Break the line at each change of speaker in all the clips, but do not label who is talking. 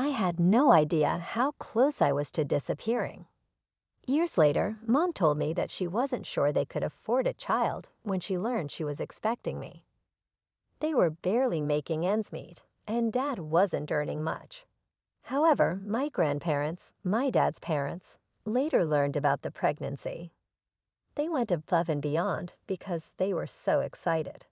I had no idea how close I was to disappearing. Years later, Mom told me that she wasn't sure they could afford a child when she learned she was expecting me. They were barely making ends meet, and Dad wasn't earning much. However, my grandparents, my dad's parents, later learned about the pregnancy. They went above and beyond because they were so excited.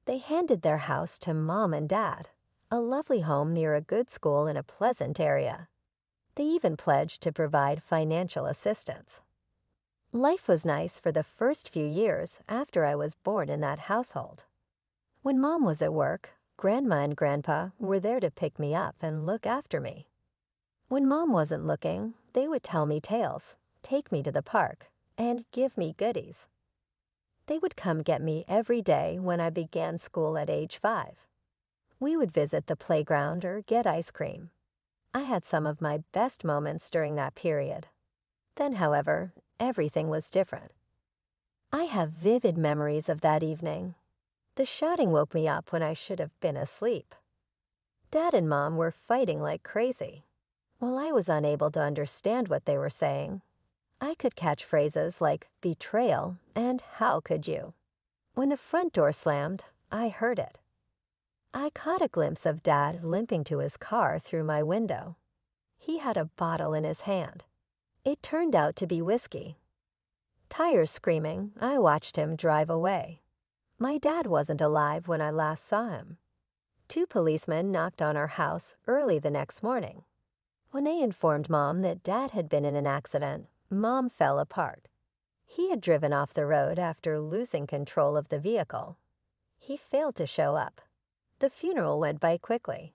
They handed their house to Mom and Dad, a lovely home near a good school in a pleasant area. They even pledged to provide financial assistance. Life was nice for the first few years after I was born in that household. When Mom was at work, Grandma and Grandpa were there to pick me up and look after me. When Mom wasn't looking, they would tell me tales, take me to the park, and give me goodies. They would come get me every day when I began school at age 5. We would visit the playground or get ice cream. I had some of my best moments during that period. Then, however, everything was different. I have vivid memories of that evening. The shouting woke me up when I should have been asleep. Dad and Mom were fighting like crazy. While I was unable to understand what they were saying, I could catch phrases like betrayal and how could you. When the front door slammed, I heard it. I caught a glimpse of Dad limping to his car through my window. He had a bottle in his hand. It turned out to be whiskey. Tires screaming, I watched him drive away. My dad wasn't alive when I last saw him. 2 policemen knocked on our house early the next morning. When they informed Mom that Dad had been in an accident, Mom fell apart. He had driven off the road after losing control of the vehicle. He failed to show up. The funeral went by quickly.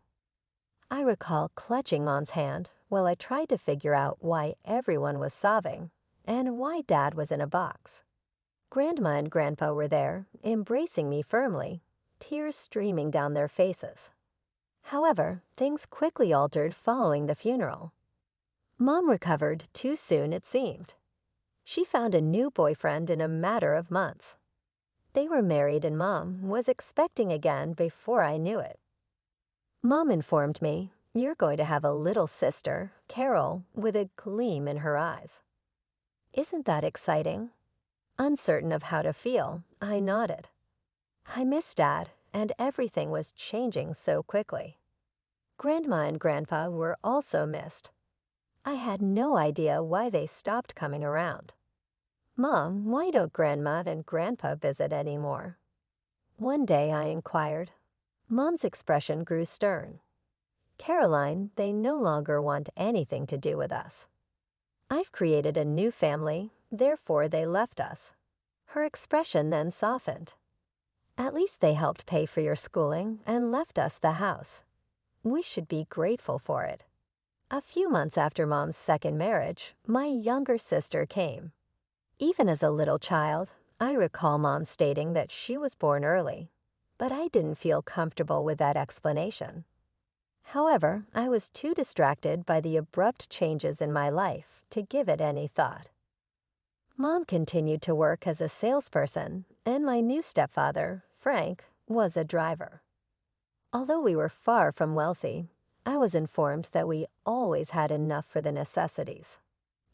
I recall clutching Mom's hand while I tried to figure out why everyone was sobbing and why Dad was in a box. Grandma and Grandpa were there, embracing me firmly, tears streaming down their faces. However, things quickly altered following the funeral. Mom recovered too soon, it seemed. She found a new boyfriend in a matter of months. They were married and Mom was expecting again before I knew it. Mom informed me, "You're going to have a little sister, Carol, with a gleam in her eyes." Isn't that exciting? Uncertain of how to feel, I nodded. I missed Dad, and everything was changing so quickly. Grandma and Grandpa were also missed. I had no idea why they stopped coming around. "Mom, why don't Grandma and Grandpa visit anymore?" One day I inquired. Mom's expression grew stern. "Caroline, they no longer want anything to do with us. I've created a new family, therefore they left us." Her expression then softened. "At least they helped pay for your schooling and left us the house. We should be grateful for it." A few months after Mom's second marriage, my younger sister came. Even as a little child, I recall Mom stating that she was born early, but I didn't feel comfortable with that explanation. However, I was too distracted by the abrupt changes in my life to give it any thought. Mom continued to work as a salesperson, and my new stepfather, Frank, was a driver. Although we were far from wealthy, I was informed that we always had enough for the necessities.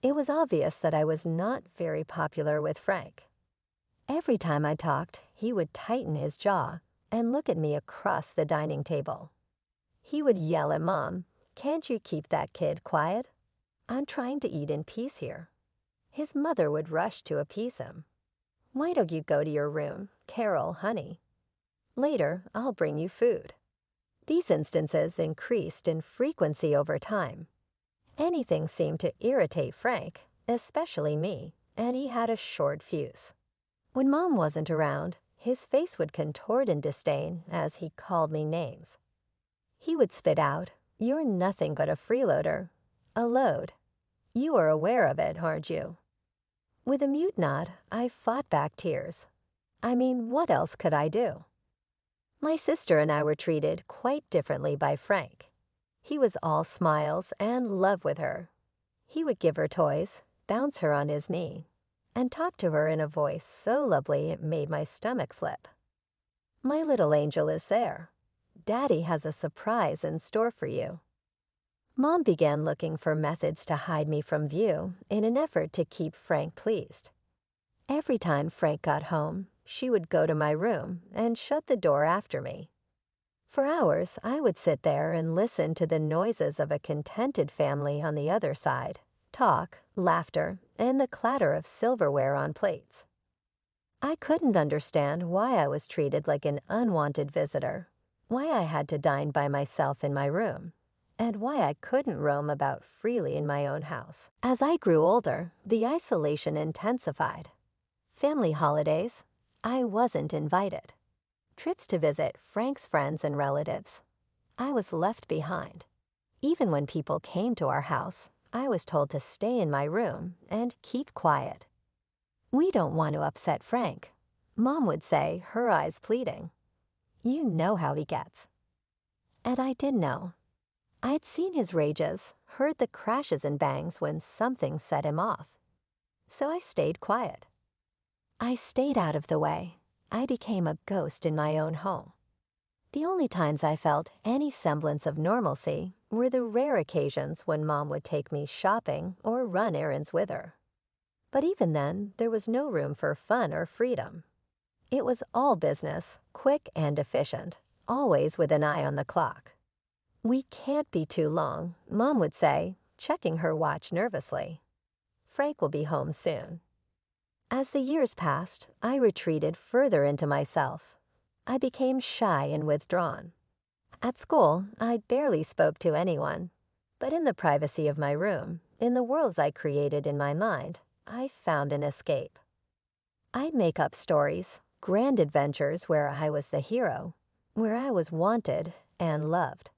It was obvious that I was not very popular with Frank. Every time I talked, he would tighten his jaw and look at me across the dining table. He would yell at Mom, "Can't you keep that kid quiet? I'm trying to eat in peace here." His mother would rush to appease him. "Why don't you go to your room, Carol, honey? Later, I'll bring you food." These instances increased in frequency over time. Anything seemed to irritate Frank, especially me, and he had a short fuse. When Mom wasn't around, his face would contort in disdain as he called me names. He would spit out, "You're nothing but a freeloader, a load. You are aware of it, aren't you?" With a mute nod, I fought back tears. I mean, what else could I do? My sister and I were treated quite differently by Frank. He was all smiles and love with her. He would give her toys, bounce her on his knee, and talk to her in a voice so lovely it made my stomach flip. "My little angel is there. Daddy has a surprise in store for you." Mom began looking for methods to hide me from view in an effort to keep Frank pleased. Every time Frank got home, she would go to my room and shut the door after me. For hours, I would sit there and listen to the noises of a contented family on the other side, talk, laughter, and the clatter of silverware on plates. I couldn't understand why I was treated like an unwanted visitor, why I had to dine by myself in my room, and why I couldn't roam about freely in my own house. As I grew older, the isolation intensified. Family holidays, I wasn't invited. Trips to visit Frank's friends and relatives, I was left behind. Even when people came to our house, I was told to stay in my room and keep quiet. "We don't want to upset Frank," Mom would say, her eyes pleading. "You know how he gets." And I did know. I'd seen his rages, heard the crashes and bangs when something set him off. So I stayed quiet. I stayed out of the way. I became a ghost in my own home. The only times I felt any semblance of normalcy were the rare occasions when Mom would take me shopping or run errands with her. But even then, there was no room for fun or freedom. It was all business, quick and efficient, always with an eye on the clock. "We can't be too long," Mom would say, checking her watch nervously. "Frank will be home soon." As the years passed, I retreated further into myself. I became shy and withdrawn. At school, I barely spoke to anyone. But in the privacy of my room, in the worlds I created in my mind, I found an escape. I'd make up stories, grand adventures where I was the hero, where I was wanted and loved.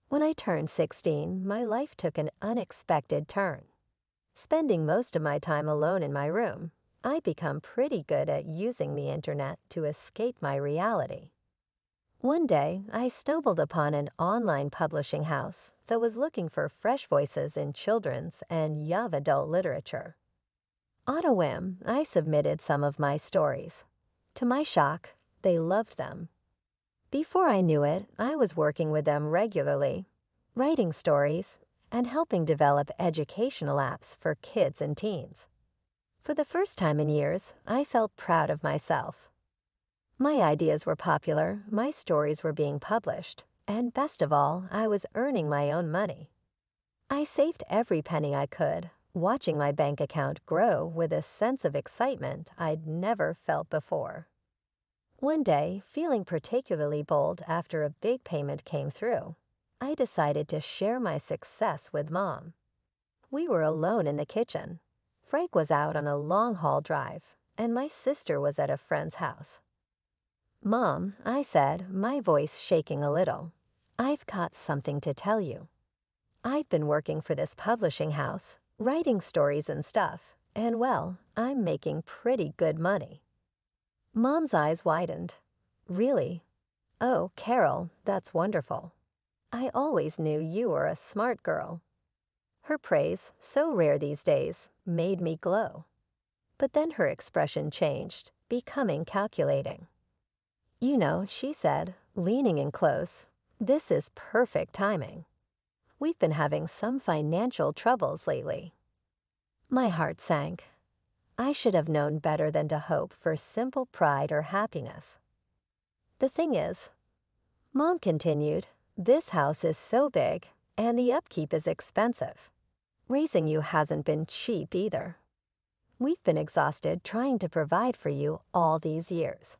When I turned 16, my life took an unexpected turn. Spending most of my time alone in my room, I'd become pretty good at using the internet to escape my reality. One day, I stumbled upon an online publishing house that was looking for fresh voices in children's and young adult literature. On a whim, I submitted some of my stories. To my shock, they loved them. Before I knew it, I was working with them regularly, writing stories, and helping develop educational apps for kids and teens. For the first time in years, I felt proud of myself. My ideas were popular, my stories were being published, and best of all, I was earning my own money. I saved every penny I could, watching my bank account grow with a sense of excitement I'd never felt before. One day, feeling particularly bold after a big payment came through, I decided to share my success with Mom. We were alone in the kitchen. Frank was out on a long-haul drive, and my sister was at a friend's house. "Mom," I said, my voice shaking a little, "I've got something to tell you. I've been working for this publishing house, writing stories and stuff, and well, I'm making pretty good money." Mom's eyes widened. "Really? Oh, Carol, that's wonderful. I always knew you were a smart girl." Her praise, so rare these days, made me glow. But then her expression changed, becoming calculating. "You know," she said, leaning in close, "this is perfect timing. We've been having some financial troubles lately." My heart sank. I should have known better than to hope for simple pride or happiness. "The thing is," Mom continued, "this house is so big, and the upkeep is expensive. Raising you hasn't been cheap either. We've been exhausted trying to provide for you all these years."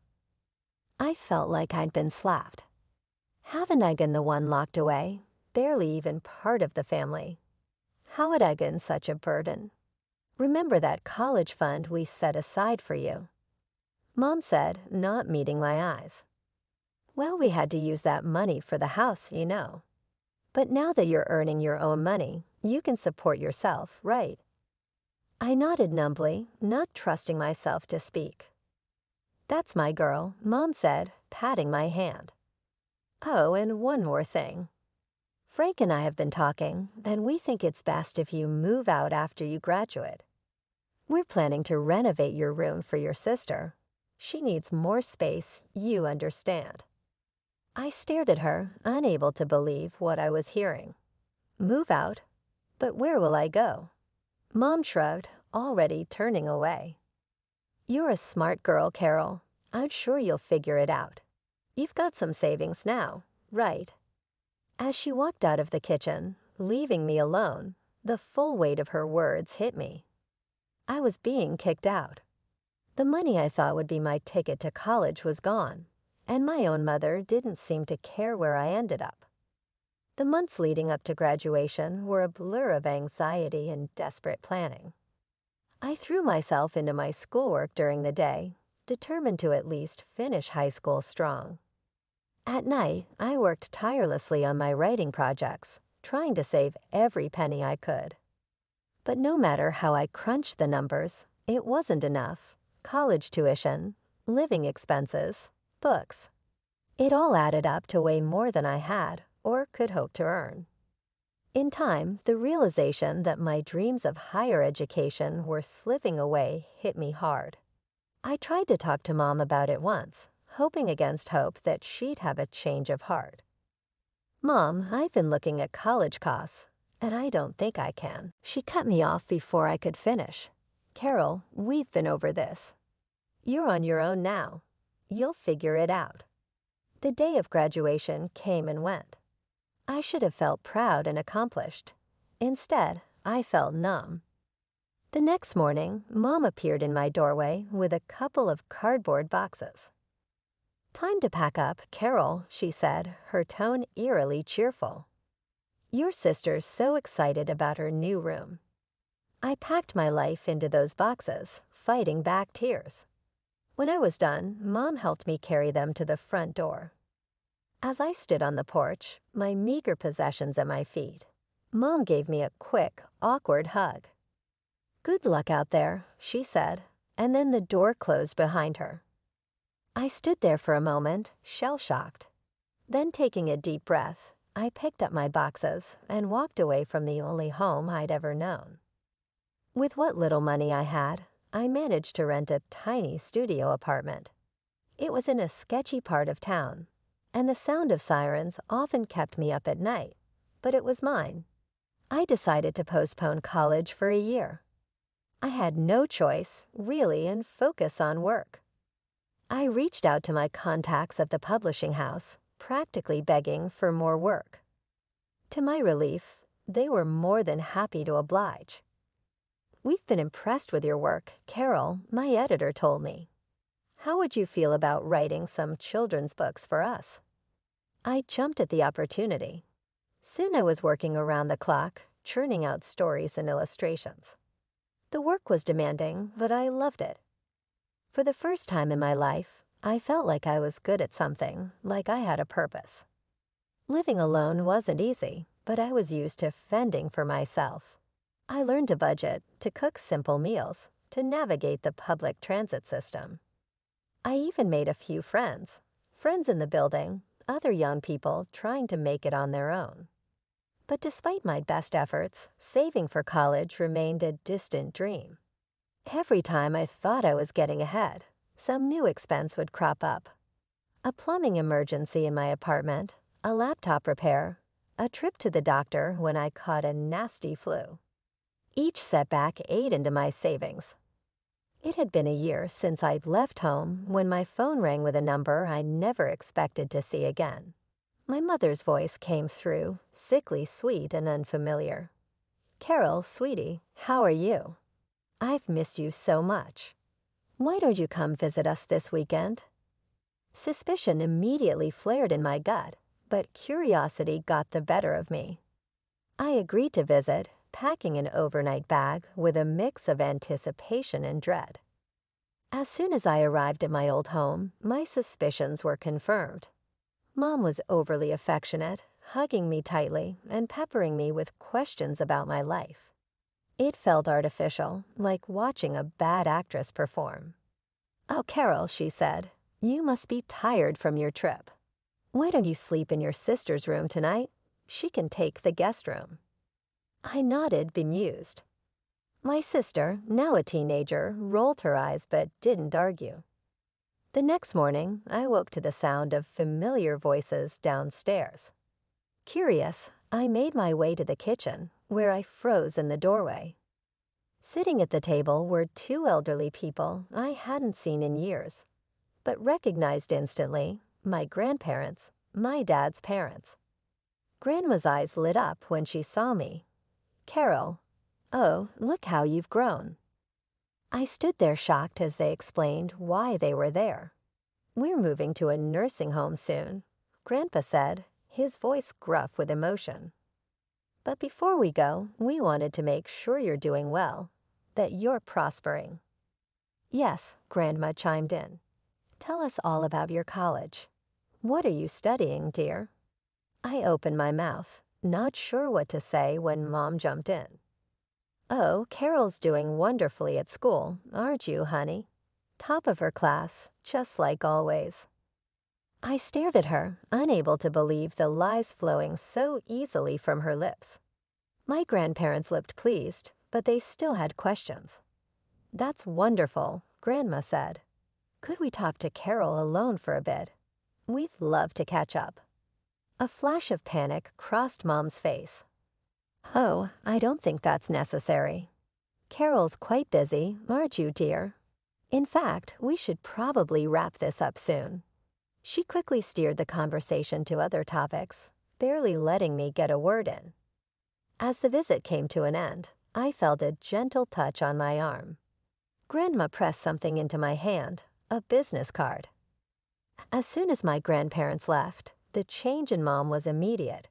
I felt like I'd been slapped. Haven't I been the one locked away, barely even part of the family? How had I been such a burden? Remember that college fund we set aside for you?" Mom said, not meeting my eyes. "Well, we had to use that money for the house, you know. But now that you're earning your own money, you can support yourself, right?" I nodded numbly, not trusting myself to speak. "That's my girl," Mom said, patting my hand. "Oh, and one more thing. Frank and I have been talking, and we think it's best if you move out after you graduate. We're planning to renovate your room for your sister. She needs more space, you understand." I stared at her, unable to believe what I was hearing. Move out? But where will I go? Mom shrugged, already turning away. You're a smart girl, Carol. I'm sure you'll figure it out. You've got some savings now, right? As she walked out of the kitchen, leaving me alone, the full weight of her words hit me. I was being kicked out. The money I thought would be my ticket to college was gone, and my own mother didn't seem to care where I ended up. The months leading up to graduation were a blur of anxiety and desperate planning. I threw myself into my schoolwork during the day, determined to at least finish high school strong. At night, I worked tirelessly on my writing projects, trying to save every penny I could. But no matter how I crunched the numbers, it wasn't enough. College tuition, living expenses, books. It all added up to way more than I had or could hope to earn. In time, the realization that my dreams of higher education were slipping away hit me hard. I tried to talk to Mom about it once, hoping against hope that she'd have a change of heart. Mom, I've been looking at college costs, and I don't think I can. She cut me off before I could finish. Carol, we've been over this. You're on your own now. You'll figure it out. The day of graduation came and went. I should have felt proud and accomplished. Instead, I felt numb. The next morning, Mom appeared in my doorway with a couple of cardboard boxes. Time to pack up, Carol, she said, her tone eerily cheerful. Your sister's so excited about her new room. I packed my life into those boxes, fighting back tears. When I was done, Mom helped me carry them to the front door. As I stood on the porch, my meager possessions at my feet, Mom gave me a quick, awkward hug. Good luck out there, she said, and then the door closed behind her. I stood there for a moment, shell-shocked. Then, taking a deep breath, I picked up my boxes and walked away from the only home I'd ever known. With what little money I had, I managed to rent a tiny studio apartment. It was in a sketchy part of town, and the sound of sirens often kept me up at night, but it was mine. I decided to postpone college for a year. I had no choice, really, and focus on work. I reached out to my contacts at the publishing house, practically begging for more work. To my relief, they were more than happy to oblige. We've been impressed with your work, Carol, my editor told me. How would you feel about writing some children's books for us? I jumped at the opportunity. Soon I was working around the clock, churning out stories and illustrations. The work was demanding, but I loved it. For the first time in my life, I felt like I was good at something, like I had a purpose. Living alone wasn't easy, but I was used to fending for myself. I learned to budget, to cook simple meals, to navigate the public transit system. I even made a few friends in the building, other young people trying to make it on their own. But despite my best efforts, saving for college remained a distant dream. Every time I thought I was getting ahead, some new expense would crop up. A plumbing emergency in my apartment, a laptop repair, a trip to the doctor when I caught a nasty flu. Each setback ate into my savings. It had been a year since I'd left home when my phone rang with a number I never expected to see again. My mother's voice came through, sickly sweet and unfamiliar. Carol, sweetie, how are you? I've missed you so much. Why don't you come visit us this weekend? Suspicion immediately flared in my gut, but curiosity got the better of me. I agreed to visit, packing an overnight bag with a mix of anticipation and dread. As soon as I arrived at my old home, my suspicions were confirmed. Mom was overly affectionate, hugging me tightly and peppering me with questions about my life. It felt artificial, like watching a bad actress perform. Oh, Carol, she said, you must be tired from your trip. Why don't you sleep in your sister's room tonight? She can take the guest room. I nodded, bemused. My sister, now a teenager, rolled her eyes but didn't argue. The next morning, I woke to the sound of familiar voices downstairs. Curious, I made my way to the kitchen, where I froze in the doorway. Sitting at the table were two elderly people I hadn't seen in years, but recognized instantly: my grandparents, my dad's parents. Grandma's eyes lit up when she saw me. "Carol, oh, look how you've grown." I stood there shocked as they explained why they were there. "We're moving to a nursing home soon," Grandpa said, his voice gruff with emotion. "But before we go, we wanted to make sure you're doing well, that you're prospering." "Yes," Grandma chimed in. "Tell us all about your college. What are you studying, dear?" I opened my mouth, not sure what to say when Mom jumped in. "Oh, Carol's doing wonderfully at school, aren't you, honey? Top of her class, just like always." I stared at her, unable to believe the lies flowing so easily from her lips. My grandparents looked pleased, but they still had questions. "That's wonderful," Grandma said. "Could we talk to Carol alone for a bit? We'd love to catch up." A flash of panic crossed Mom's face. "Oh, I don't think that's necessary. Carol's quite busy, aren't you, dear? In fact, we should probably wrap this up soon." She quickly steered the conversation to other topics, barely letting me get a word in. As the visit came to an end, I felt a gentle touch on my arm. Grandma pressed something into my hand, a business card. As soon as my grandparents left, the change in Mom was immediate.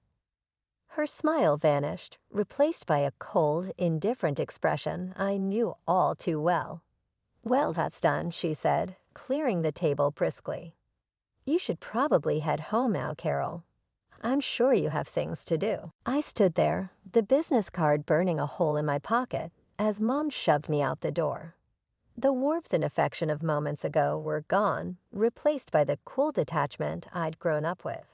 Her smile vanished, replaced by a cold, indifferent expression I knew all too well. "Well, that's done," she said, clearing the table briskly. "You should probably head home now, Carol. I'm sure you have things to do." I stood there, the business card burning a hole in my pocket, as Mom shoved me out the door. The warmth and affection of moments ago were gone, replaced by the cool detachment I'd grown up with.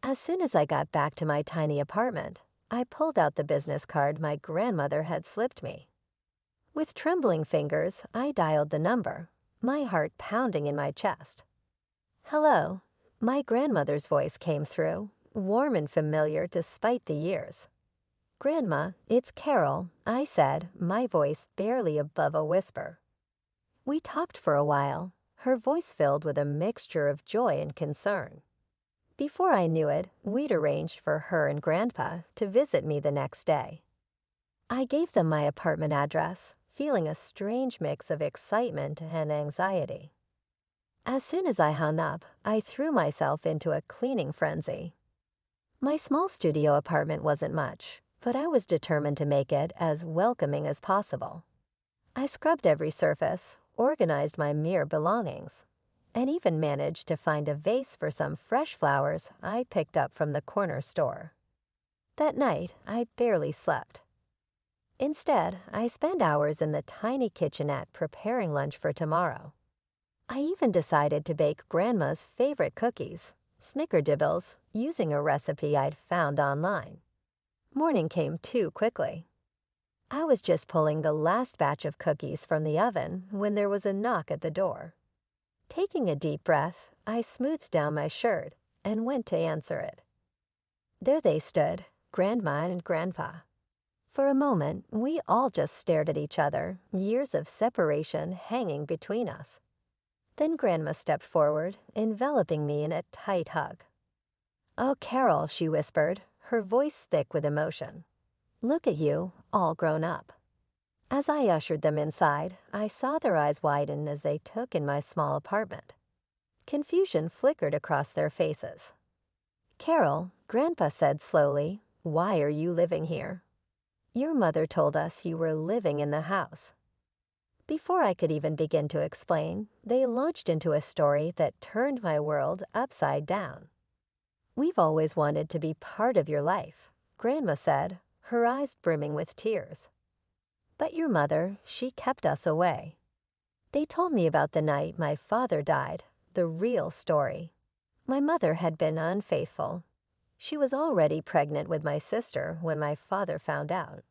As soon as I got back to my tiny apartment, I pulled out the business card my grandmother had slipped me. With trembling fingers, I dialed the number, my heart pounding in my chest. "Hello." My grandmother's voice came through, warm and familiar despite the years. "Grandma, it's Carol," I said, my voice barely above a whisper. We talked for a while, her voice filled with a mixture of joy and concern. Before I knew it, we'd arranged for her and Grandpa to visit me the next day. I gave them my apartment address, feeling a strange mix of excitement and anxiety. As soon as I hung up, I threw myself into a cleaning frenzy. My small studio apartment wasn't much, but I was determined to make it as welcoming as possible. I scrubbed every surface, organized my mere belongings, and even managed to find a vase for some fresh flowers I picked up from the corner store. That night, I barely slept. Instead, I spent hours in the tiny kitchenette preparing lunch for tomorrow. I even decided to bake Grandma's favorite cookies, snickerdoodles, using a recipe I'd found online. Morning came too quickly. I was just pulling the last batch of cookies from the oven when there was a knock at the door. Taking a deep breath, I smoothed down my shirt and went to answer it. There they stood, Grandma and Grandpa. For a moment, we all just stared at each other, years of separation hanging between us. Then Grandma stepped forward, enveloping me in a tight hug. "Oh, Carol," she whispered, her voice thick with emotion. "Look at you, all grown up." As I ushered them inside, I saw their eyes widen as they took in my small apartment. Confusion flickered across their faces. "Carol," Grandpa said slowly, "why are you living here? Your mother told us you were living in the house." Before I could even begin to explain, they launched into a story that turned my world upside down. "We've always wanted to be part of your life," Grandma said, her eyes brimming with tears. "But your mother, she kept us away." They told me about the night my father died, the real story. My mother had been unfaithful. She was already pregnant with my sister when my father found out.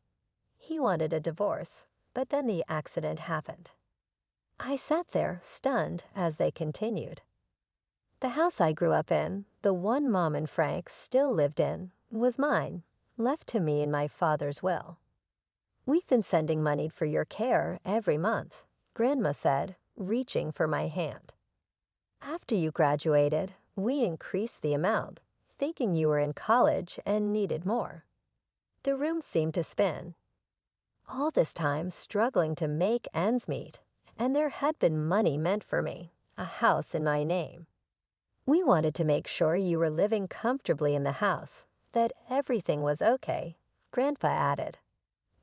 He wanted a divorce, but then the accident happened. I sat there, stunned, as they continued. "The house I grew up in, the one Mom and Frank still lived in, was mine, left to me in my father's will. We've been sending money for your care every month, Grandma said, reaching for my hand. After you graduated, we increased the amount, thinking you were in college and needed more. The room seemed to spin. All this time struggling to make ends meet, and there had been money meant for me, a house in my name. We wanted to make sure you were living comfortably in the house, that everything was okay, Grandpa added.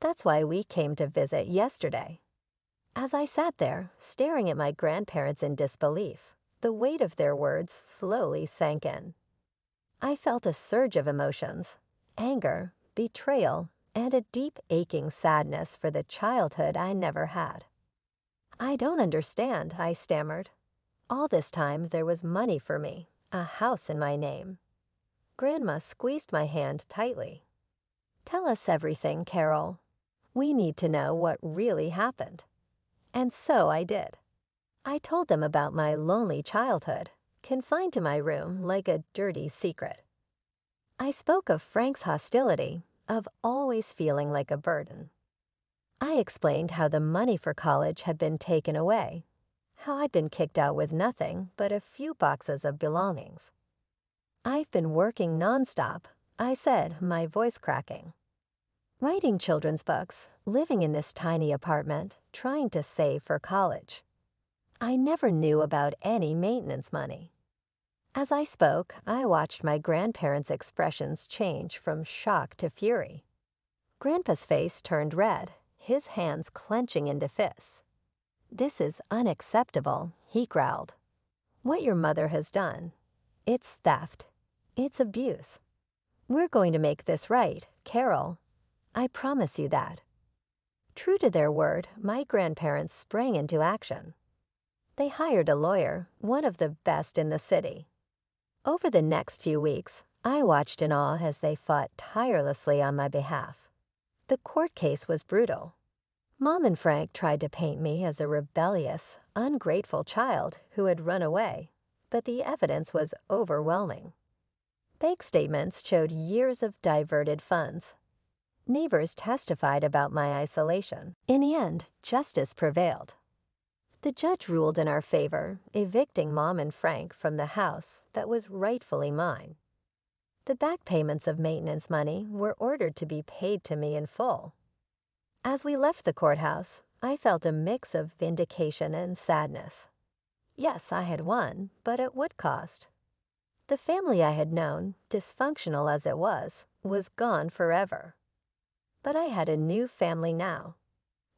That's why we came to visit yesterday. As I sat there, staring at my grandparents in disbelief, the weight of their words slowly sank in. I felt a surge of emotions, anger, betrayal, and a deep aching sadness for the childhood I never had. I don't understand, I stammered. All this time there was money for me, a house in my name. Grandma squeezed my hand tightly. Tell us everything, Carol. We need to know what really happened. And so I did. I told them about my lonely childhood, confined to my room like a dirty secret. I spoke of Frank's hostility, of always feeling like a burden. I explained how the money for college had been taken away, how I'd been kicked out with nothing but a few boxes of belongings. I've been working nonstop, I said, my voice cracking. Writing children's books, living in this tiny apartment, trying to save for college. I never knew about any maintenance money. As I spoke, I watched my grandparents' expressions change from shock to fury. Grandpa's face turned red, his hands clenching into fists. This is unacceptable, he growled. What your mother has done. It's theft. It's abuse. We're going to make this right, Carol. I promise you that. True to their word, my grandparents sprang into action. They hired a lawyer, one of the best in the city. Over the next few weeks, I watched in awe as they fought tirelessly on my behalf. The court case was brutal. Mom and Frank tried to paint me as a rebellious, ungrateful child who had run away, but the evidence was overwhelming. Bank statements showed years of diverted funds. Neighbors testified about my isolation. In the end, justice prevailed. The judge ruled in our favor, evicting Mom and Frank from the house that was rightfully mine. The back payments of maintenance money were ordered to be paid to me in full. As we left the courthouse, I felt a mix of vindication and sadness. Yes, I had won, but at what cost? The family I had known, dysfunctional as it was gone forever. But I had a new family now.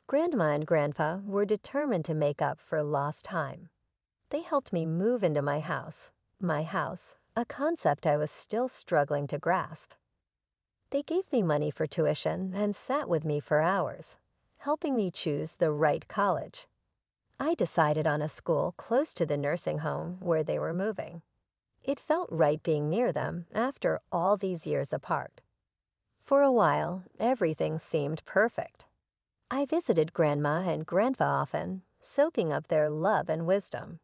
Grandma and Grandpa were determined to make up for lost time. They helped me move into my house, a concept I was still struggling to grasp. They gave me money for tuition and sat with me for hours, helping me choose the right college. I decided on a school close to the nursing home where they were moving. It felt right being near them after all these years apart. For a while, everything seemed perfect. I visited Grandma and Grandpa often, soaking up their love and wisdom.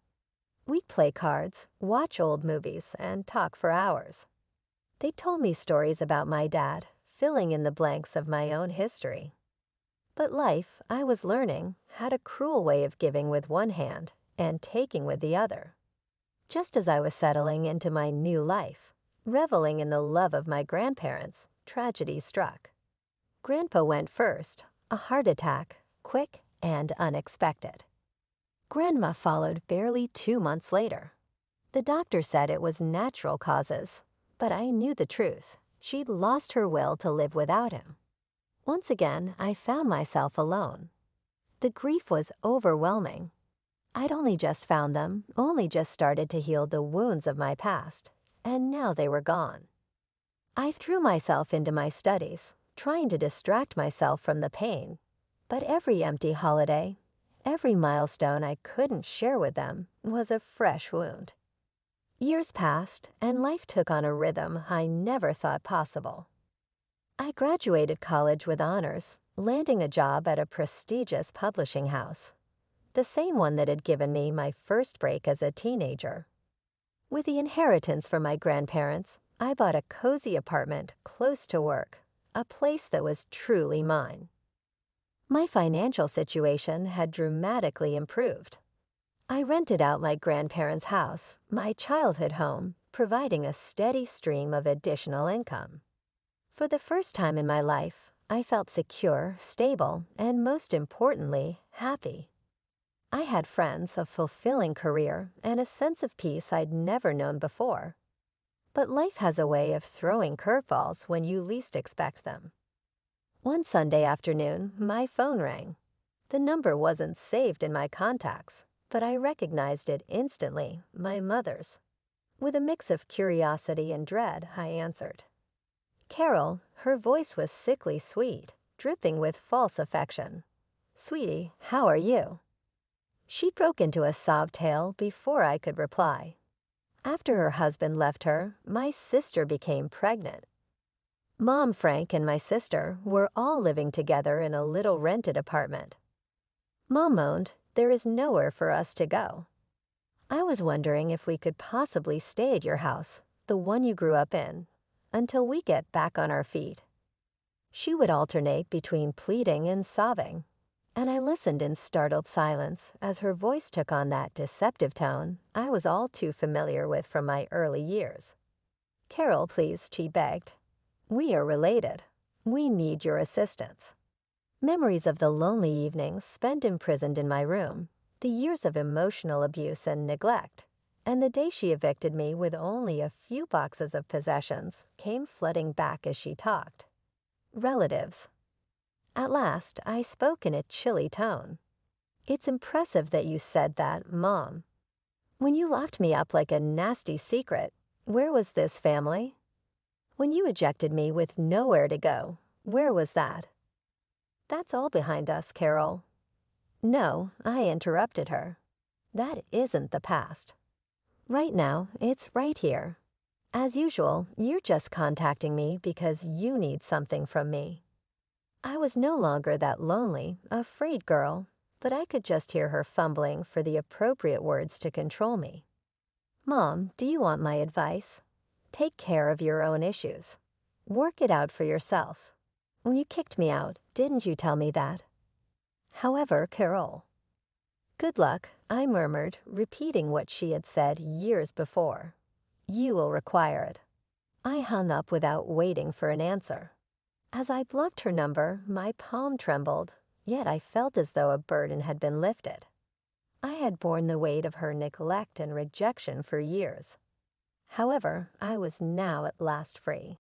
We'd play cards, watch old movies, and talk for hours. They told me stories about my dad, filling in the blanks of my own history. But life, I was learning, had a cruel way of giving with one hand and taking with the other. Just as I was settling into my new life, reveling in the love of my grandparents, tragedy struck. Grandpa went first, a heart attack, quick and unexpected. Grandma followed barely 2 months later. The doctor said it was natural causes, but I knew the truth. She'd lost her will to live without him. Once again, I found myself alone. The grief was overwhelming. I'd only just found them, only just started to heal the wounds of my past, and now they were gone. I threw myself into my studies, trying to distract myself from the pain, but every empty holiday, every milestone I couldn't share with them was a fresh wound. Years passed, and life took on a rhythm I never thought possible. I graduated college with honors, landing a job at a prestigious publishing house, the same one that had given me my first break as a teenager. With the inheritance from my grandparents, I bought a cozy apartment close to work, a place that was truly mine. My financial situation had dramatically improved. I rented out my grandparents' house, my childhood home, providing a steady stream of additional income. For the first time in my life, I felt secure, stable, and most importantly, happy. I had friends, a fulfilling career, and a sense of peace I'd never known before. But life has a way of throwing curveballs when you least expect them. One Sunday afternoon, my phone rang. The number wasn't saved in my contacts, but I recognized it instantly, my mother's. With a mix of curiosity and dread, I answered. Carol, her voice was sickly sweet, dripping with false affection. "Sweetie, how are you?" She broke into a sob tale before I could reply. After her husband left her, my sister became pregnant. Mom, Frank, and my sister were all living together in a little rented apartment. Mom moaned, "There is nowhere for us to go." I was wondering if we could possibly stay at your house, the one you grew up in, until we get back on our feet. She would alternate between pleading and sobbing, and I listened in startled silence as her voice took on that deceptive tone I was all too familiar with from my early years. "Carol, please," she begged. "We are related. We need your assistance." Memories of the lonely evenings spent imprisoned in my room, the years of emotional abuse and neglect, and the day she evicted me with only a few boxes of possessions came flooding back as she talked. Relatives. At last, I spoke in a chilly tone. "It's impressive that you said that, Mom. When you locked me up like a nasty secret, where was this family? When you ejected me with nowhere to go, where was that?" "That's all behind us, Carol." "No," I interrupted her. "That isn't the past. Right now, it's right here. As usual, you're just contacting me because you need something from me." I was no longer that lonely, afraid girl, but I could just hear her fumbling for the appropriate words to control me. "Mom, do you want my advice? Take care of your own issues. Work it out for yourself. When you kicked me out, didn't you tell me that?" "However, Carol." "Good luck," I murmured, repeating what she had said years before. "You will require it." I hung up without waiting for an answer. As I bluffed her number, my palm trembled, yet I felt as though a burden had been lifted. I had borne the weight of her neglect and rejection for years. However, I was now at last free.